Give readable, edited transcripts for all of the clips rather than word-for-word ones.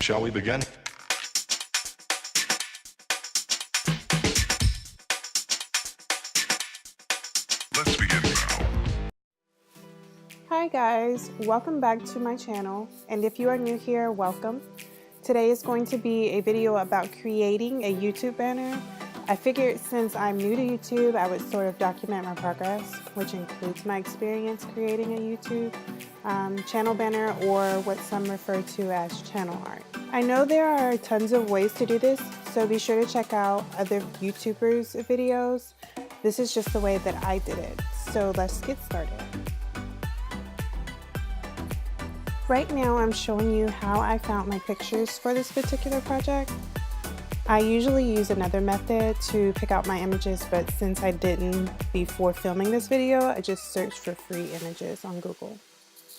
Shall we begin? Let's begin now. Hi guys, welcome back to my channel, and if you are new here, welcome. Today is going to be a video about creating a YouTube banner. I figured since I'm new to YouTube, I would sort of document my progress, which includes my experience creating a YouTube channel banner, or what some refer to as channel art. I know there are tons of ways to do this, so be sure to check out other YouTubers' videos. This is just the way that I did it, so let's get started. Right now I'm showing you how I found my pictures for this particular project. I usually use another method to pick out my images, but since I didn't before filming this video, I just searched for free images on Google.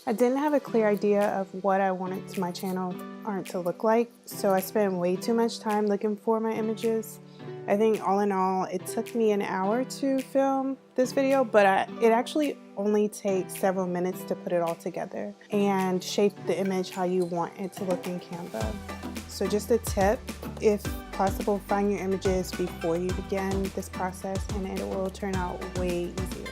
I didn't have a clear idea of what I wanted my channel art to look like, so I spent way too much time looking for my images. I think all in all, it took me an hour to film this video, but it actually only takes several minutes to put it all together and shape the image how you want it to look in Canva. So just a tip, if possible, find your images before you begin this process and it will turn out way easier.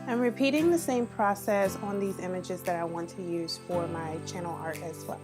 I'm repeating the same process on these images that I want to use for my channel art as well.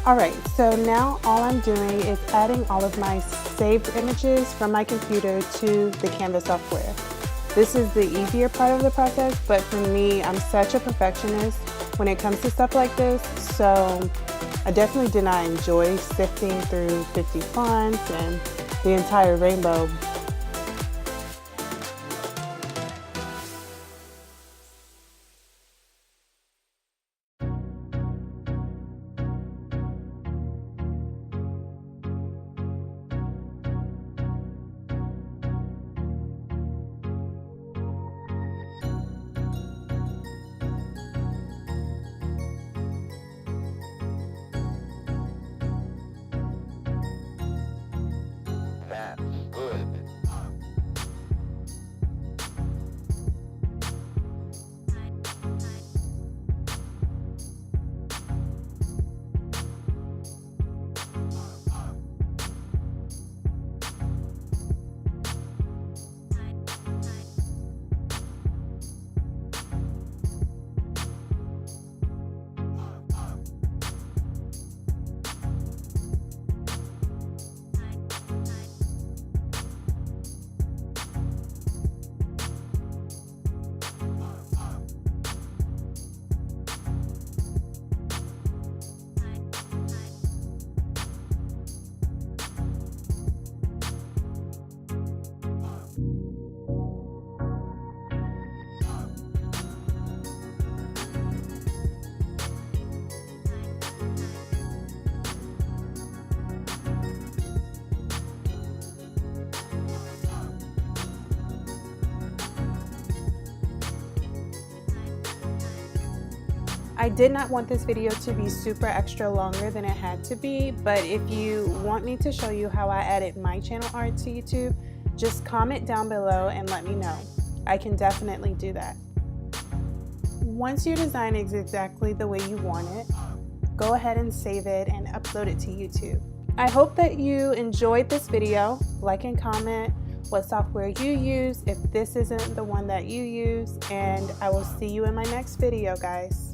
Alright, so now all I'm doing is adding all of my saved images from my computer to the Canva software. This is the easier part of the process, but for me, I'm such a perfectionist when it comes to stuff like this, so I definitely did not enjoy sifting through 50 fonts and the entire rainbow. That's good. I did not want this video to be super extra longer than it had to be, but if you want me to show you how I added my channel art to YouTube, just comment down below and let me know. I can definitely do that. Once your design is exactly the way you want it, go ahead and save it and upload it to YouTube. I hope that you enjoyed this video. Like and comment what software you use if this isn't the one that you use, and I will see you in my next video, guys.